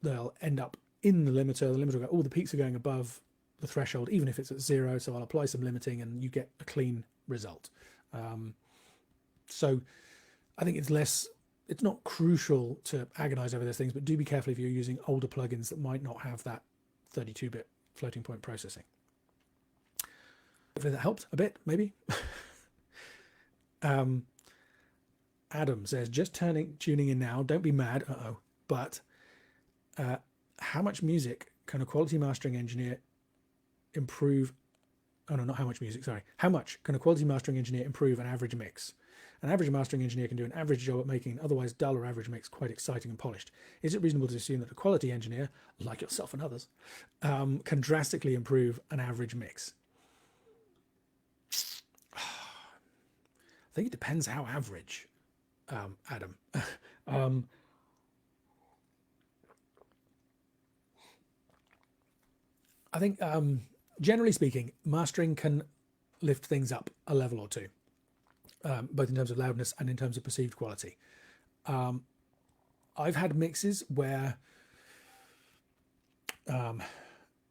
They'll end up in the limiter. The limiter will go, oh, the peaks are going above the threshold, even if it's at 0. So I'll apply some limiting and you get a clean result. So I think it's not crucial to agonize over those things, but do be careful if you're using older plugins that might not have that 32-bit floating point processing. Hopefully that helped a bit, maybe. Adam says, just tuning in now, don't be mad, but how much music can a quality mastering engineer improve? Oh no, not how much music, sorry. How much can a quality mastering engineer improve an average mix? An average mastering engineer can do an average job at making an otherwise dull or average mix quite exciting and polished. Is it reasonable to assume that a quality engineer, like yourself and others, can drastically improve an average mix? I think it depends how average, Adam. I think, generally speaking, mastering can lift things up a level or two, both in terms of loudness and in terms of perceived quality. I've had mixes where, well,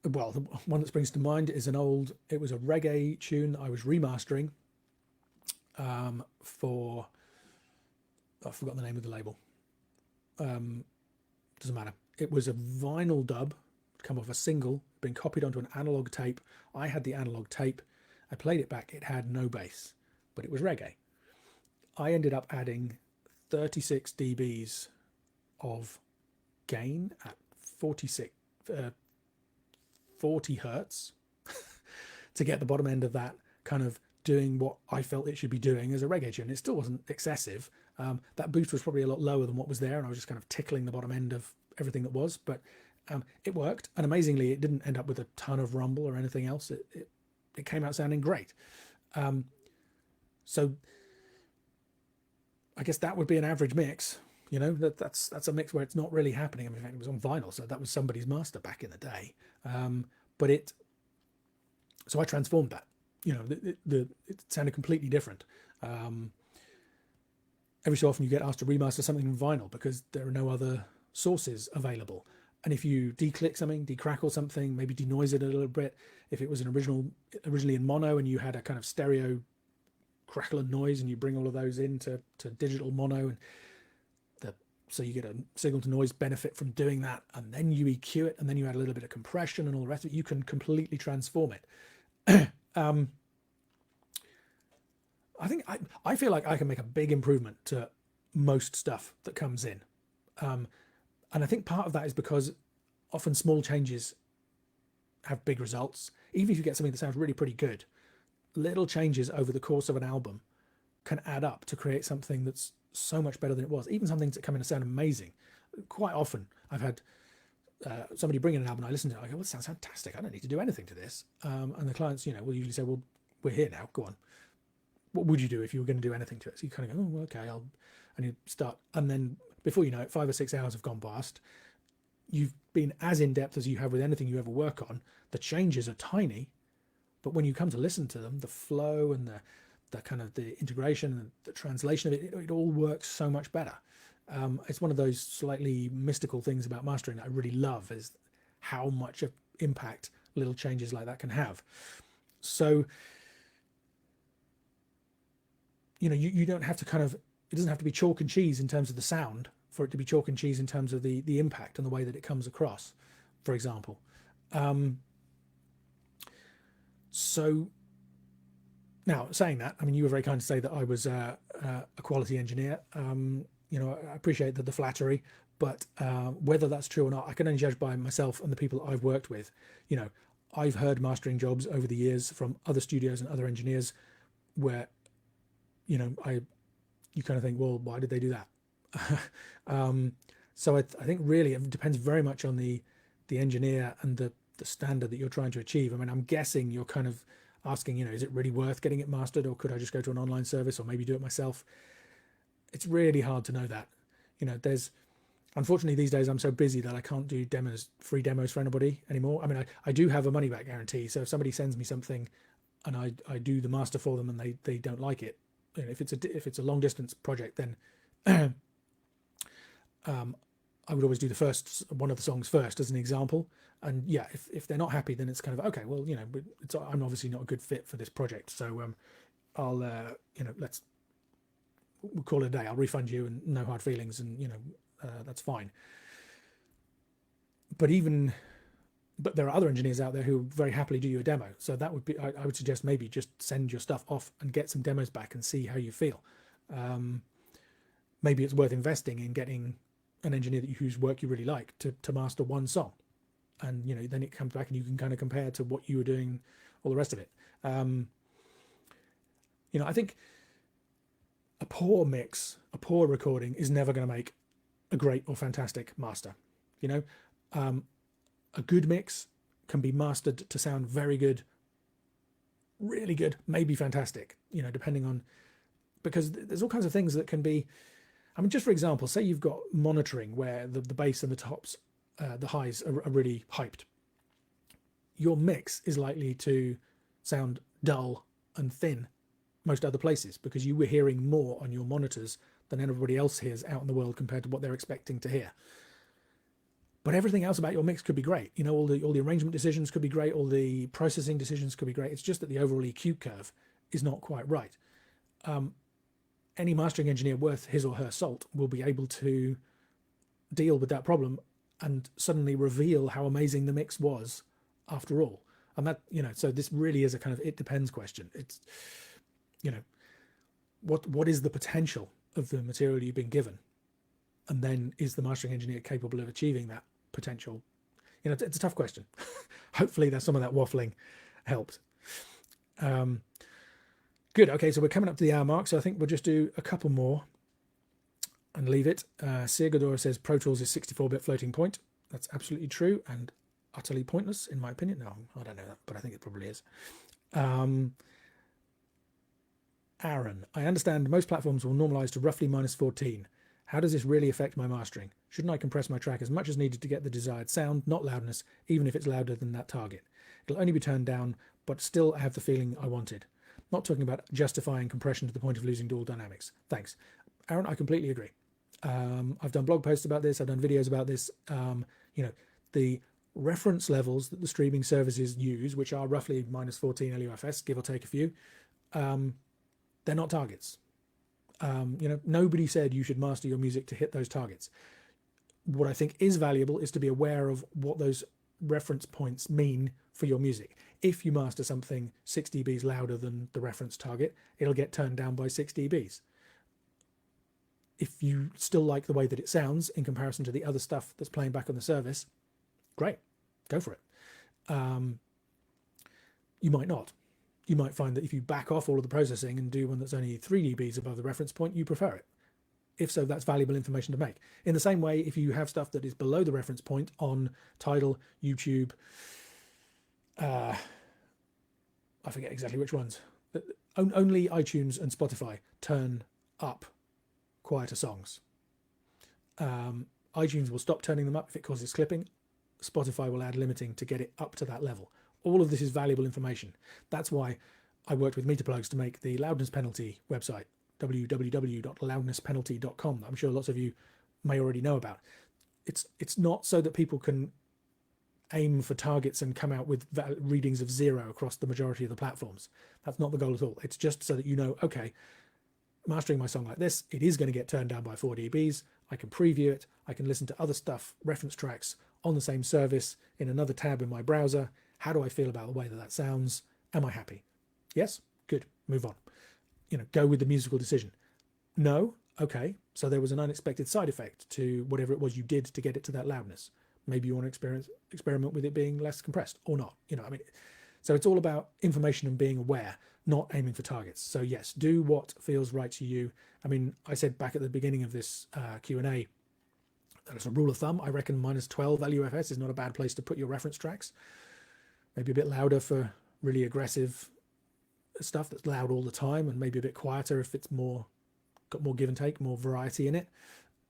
the one that springs to mind is it was a reggae tune I was remastering for, I've forgotten the name of the label. Doesn't matter. It was a vinyl dub, come off a single, been copied onto an analog tape. I had the analog tape. I played it back. It had no bass, but it was reggae. I ended up adding 36 dBs of gain at 40 hertz to get the bottom end of that kind of doing what I felt it should be doing as a reggae tune. It still wasn't excessive. That boost was probably a lot lower than what was there, and I was just kind of tickling the bottom end of everything that was, but it worked, and amazingly it didn't end up with a ton of rumble or anything else. It came out sounding great. So I guess that would be an average mix. You know, that's a mix where it's not really happening. I mean, in fact, it was on vinyl, so that was somebody's master back in the day. So I transformed that. You know, it sounded completely different. Every so often you get asked to remaster something in vinyl because there are no other sources available. And if you declick something, decrackle something, maybe denoise it a little bit, if it was originally in mono and you had a kind of stereo crackle and noise and you bring all of those into digital mono, and so you get a signal to noise benefit from doing that, and then you EQ it, and then you add a little bit of compression and all the rest of it, you can completely transform it. I feel like I can make a big improvement to most stuff that comes in. And I think part of that is because often small changes have big results. Even if you get something that sounds really pretty good, little changes over the course of an album can add up to create something that's so much better than it was. Even some things that come in and sound amazing. Quite often I've had somebody bring in an album, I listen to it, I go, well, it sounds fantastic. I don't need to do anything to this. And the clients, you know, will usually say, well, we're here now, go on. What would you do if you were going to do anything to it? So you kind of go, oh, okay, and you start, and then before you know it, 5 or 6 hours have gone past. You've been as in depth as you have with anything you ever work on. The changes are tiny, but when you come to listen to them, the flow and the kind of the integration and the translation of it all works so much better. It's one of those slightly mystical things about mastering that I really love, is how much of impact little changes like that can have. So, you know, you don't have to kind of, it doesn't have to be chalk and cheese in terms of the sound for it to be chalk and cheese in terms of the impact and the way that it comes across, for example. So now, saying that, I mean, you were very kind to say that I was a quality engineer. You know, I appreciate the flattery, but whether that's true or not, I can only judge by myself and the people I've worked with. You know, I've heard mastering jobs over the years from other studios and other engineers where, you know, you kind of think, well, why did they do that? So I think really it depends very much on the engineer and the standard that you're trying to achieve. I mean, I'm guessing you're kind of asking, you know, is it really worth getting it mastered, or could I just go to an online service or maybe do it myself? It's really hard to know that. You know, unfortunately these days I'm so busy that I can't do free demos for anybody anymore. I mean, I do have a money back guarantee. So if somebody sends me something and I do the master for them and they don't like it, if it's a long distance project, then I would always do one of the songs first as an example. And yeah, if they're not happy, then it's kind of okay. Well, I'm obviously not a good fit for this project, so I'll we'll call it a day. I'll refund you and no hard feelings, and that's fine. But there are other engineers out there who very happily do you a demo. So that would be, I would suggest maybe just send your stuff off and get some demos back and see how you feel. Maybe it's worth investing in getting an engineer whose work you really like to master one song, and then it comes back and you can kind of compare to what you were doing, all the rest of it. I think a poor mix, a poor recording is never going to make a great or fantastic master. A good mix can be mastered to sound very good, really good, maybe fantastic, depending on, because there's all kinds of things that can be, just for example, say you've got monitoring where the bass and the tops, the highs are really hyped. Your mix is likely to sound dull and thin most other places because you were hearing more on your monitors than everybody else hears out in the world compared to what they're expecting to hear. But everything else about your mix could be great. All the arrangement decisions could be great. All the processing decisions could be great. It's just that the overall EQ curve is not quite right. Any mastering engineer worth his or her salt will be able to deal with that problem and suddenly reveal how amazing the mix was after all. And that, so this really is a kind of it depends question. It's, what is the potential of the material you've been given? And then is the mastering engineer capable of achieving that potential? It's a tough question. Hopefully some of that waffling helped. Good. Okay, so we're coming up to the hour mark, so I think we'll just do a couple more and leave it. Sirgadora says Pro Tools is 64-bit floating point. That's absolutely true and utterly pointless, in my opinion. No, I don't know that, but I think it probably is. Aaron, I understand most platforms will normalize to roughly -14. How does this really affect my mastering? Shouldn't I compress my track as much as needed to get the desired sound, not loudness, even if it's louder than that target? It'll only be turned down, but still have the feeling I wanted. Not talking about justifying compression to the point of losing dual dynamics. Thanks. Aaron, I completely agree. I've done blog posts about this. I've done videos about this. The reference levels that the streaming services use, which are roughly -14 LUFS, give or take a few, they're not targets. Nobody said you should master your music to hit those targets. What I think is valuable is to be aware of what those reference points mean for your music. If you master something 6 dBs louder than the reference target, it'll get turned down by 6 dBs. If you still like the way that it sounds in comparison to the other stuff that's playing back on the service, great, go for it. You might not. You might find that if you back off all of the processing and do one that's only 3 dBs above the reference point, you prefer it. If so, that's valuable information to make. In the same way, if you have stuff that is below the reference point on Tidal, YouTube, I forget exactly which ones, but only iTunes and Spotify turn up quieter songs. iTunes will stop turning them up if it causes clipping. Spotify will add limiting to get it up to that level. All of this is valuable information. That's why I worked with Meterplugs to make the loudness penalty website, www.loudnesspenalty.com. I'm sure lots of you may already know about. It's not so that people can aim for targets and come out with readings of 0 across the majority of the platforms. That's not the goal at all. It's just so that you know, okay, mastering my song like this, it is going to get turned down by 4 dBs. I can preview it. I can listen to other stuff, reference tracks on the same service in another tab in my browser. How do I feel about the way that sounds? Am I happy? Yes? Good. Move on. Go with the musical decision. No? Okay. So there was an unexpected side effect to whatever it was you did to get it to that loudness. Maybe you want to experiment with it being less compressed or not. So it's all about information and being aware, not aiming for targets. So yes, do what feels right to you. I said back at the beginning of this Q&A, that as a rule of thumb, I reckon -12 LUFS is not a bad place to put your reference tracks. Maybe a bit louder for really aggressive stuff that's loud all the time, and maybe a bit quieter if it's got more give and take, more variety in it.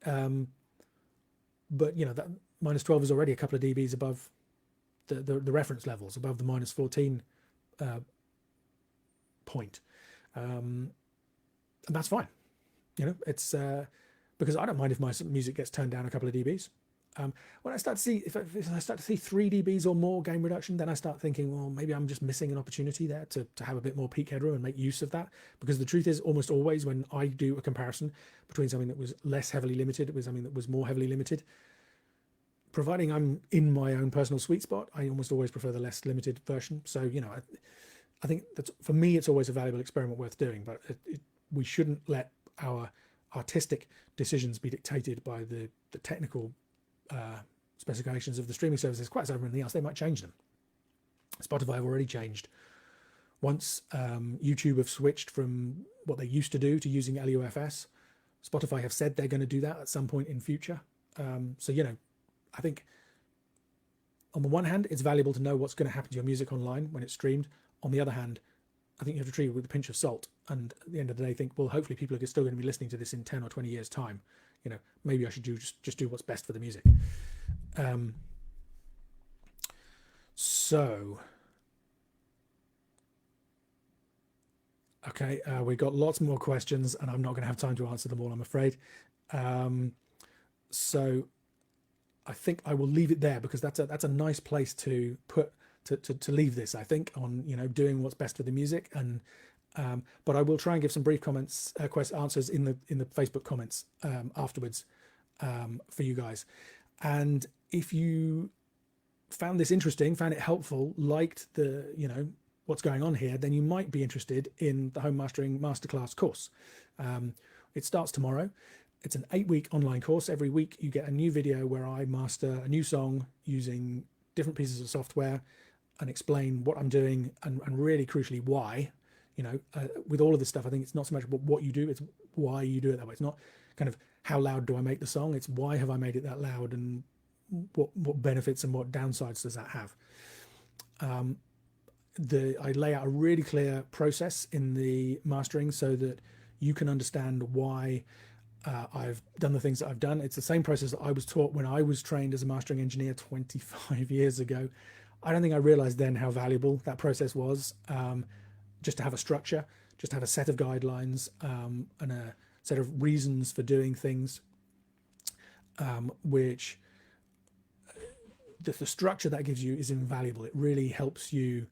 But that -12 is already a couple of dBs above the reference levels, above the -14 point. and that's fine. It's because I don't mind if my music gets turned down a couple of dBs. When I start to see, if I start to see 3 dBs or more gain reduction, then I start thinking, well, maybe I'm just missing an opportunity there to have a bit more peak headroom and make use of that. Because the truth is, almost always when I do a comparison between something that was less heavily limited with something that was more heavily limited, providing I'm in my own personal sweet spot, I almost always prefer the less limited version. So, I think that's, for me, it's always a valuable experiment worth doing, but we shouldn't let our artistic decisions be dictated by the technical specifications of the streaming services. Quite as everything else, they might change them. Spotify have already changed. Once YouTube have switched from what they used to do to using LUFS, Spotify have said they're going to do that at some point in future. So, I think on the one hand, it's valuable to know what's going to happen to your music online when it's streamed. On the other hand, I think you have to treat it with a pinch of salt. And at the end of the day, think, well, hopefully people are still going to be listening to this in 10 or 20 years' time. Maybe I should just do what's best for the music. Okay, we got lots more questions, and I'm not going to have time to answer them all, I'm afraid. So I think I will leave it there, because that's a nice place to put to leave this, I think, on doing what's best for the music. And but I will try and give some brief comments, answers in the Facebook comments afterwards for you guys. And if you found this interesting, found it helpful, liked the what's going on here, then you might be interested in the Home Mastering Masterclass course. It starts tomorrow. It's an 8-week online course. Every week you get a new video where I master a new song using different pieces of software and explain what I'm doing and really crucially why. With all of this stuff, I think it's not so much about what you do, it's why you do it that way. It's not kind of how loud do I make the song, it's why have I made it that loud, and what benefits and what downsides does that have. I lay out a really clear process in the mastering so that you can understand why I've done the things that I've done. It's the same process that I was taught when I was trained as a mastering engineer 25 years ago. I don't think I realized then how valuable that process was. Just to have a structure, just to have a set of guidelines and a set of reasons for doing things, which the structure that gives you is invaluable. It really helps you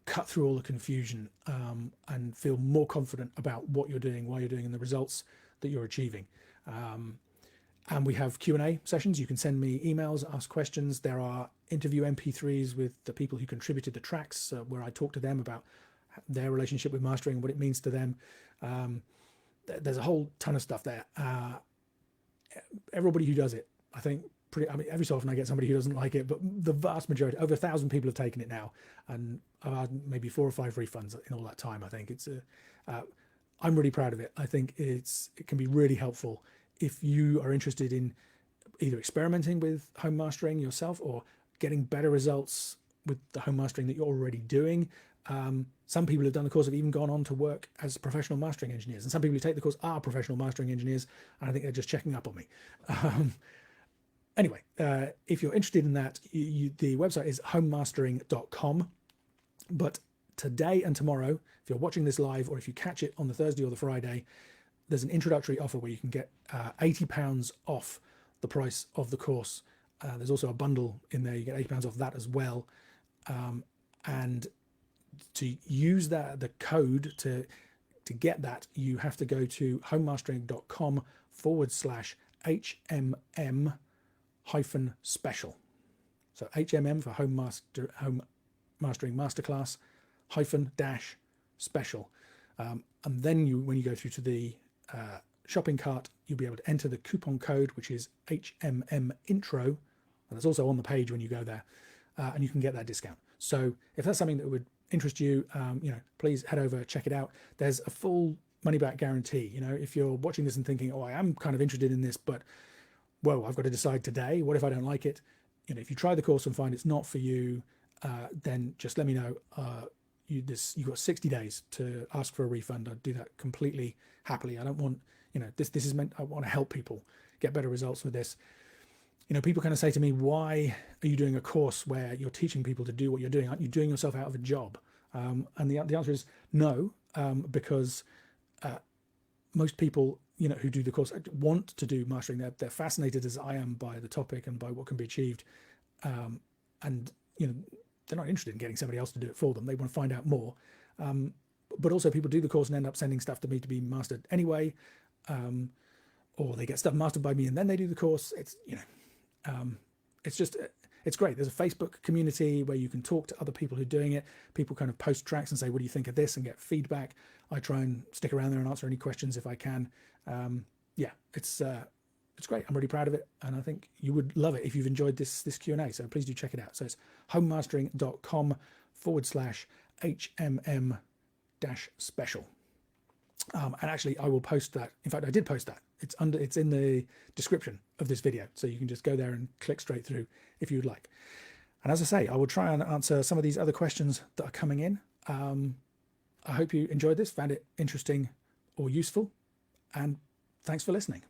cut through all the confusion and feel more confident about what you're doing, why you're doing, and the results that you're achieving. And we have Q&A sessions. You can send me emails, ask questions. There are interview MP3s with the people who contributed the tracks where I talk to them about their relationship with mastering, what it means to them. There's a whole ton of stuff there. Everybody who does it, I think, every so often I get somebody who doesn't like it, but the vast majority, over 1,000 people have taken it now, and I've had maybe 4 or 5 refunds in all that time. I think I'm really proud of it. I think it can be really helpful if you are interested in either experimenting with home mastering yourself or getting better results with the home mastering that you're already doing. Some people who've done the course have even gone on to work as professional mastering engineers, and some people who take the course are professional mastering engineers, and I think they're just checking up on me. Anyway, if you're interested in that, the website is homemastering.com. But today and tomorrow, if you're watching this live or if you catch it on the Thursday or the Friday, there's an introductory offer where you can get £80 off the price of the course. There's also a bundle in there. You get £80 off that as well. And to use the code to get that, you have to go to homemastering.com/HMM-special. So HMM for Home Mastering Masterclass -special. And then when you go through to the shopping cart, you'll be able to enter the coupon code, which is HMM intro. And that's also on the page when you go there, and you can get that discount. So if that's something that would interest you, please head over, check it out. There's a full money back guarantee. If you're watching this and thinking, oh, I am kind of interested in this, but whoa, I've got to decide today. What if I don't like it? If you try the course and find it's not for you, then just let me know. You've got 60 days to ask for a refund. I'd do that completely happily. I don't want, this is meant, I want to help people get better results with this. People kind of say to me, why are you doing a course where you're teaching people to do what you're doing? Aren't you doing yourself out of a job? And the answer is no, because most people, who do the course want to do mastering. They're fascinated as I am by the topic and by what can be achieved. And, they're not interested in getting somebody else to do it for them. They want to find out more. But also people do the course and end up sending stuff to me to be mastered anyway. Or they get stuff mastered by me and then they do the course. It's, it's great. There's a Facebook community where you can talk to other people who are doing it. People kind of post tracks and say, what do you think of this, and get feedback. I try and stick around there and answer any questions if I can. It's great. I'm really proud of it, and I think you would love it if you've enjoyed this Q&A. So please do check it out. So it's homemastering.com/HMM-special. And actually, I will post that. In fact, I did post that. It's in the description of this video, so you can just go there and click straight through if you would like. And as I say, I will try and answer some of these other questions that are coming in. I hope you enjoyed this, found it interesting or useful, and thanks for listening.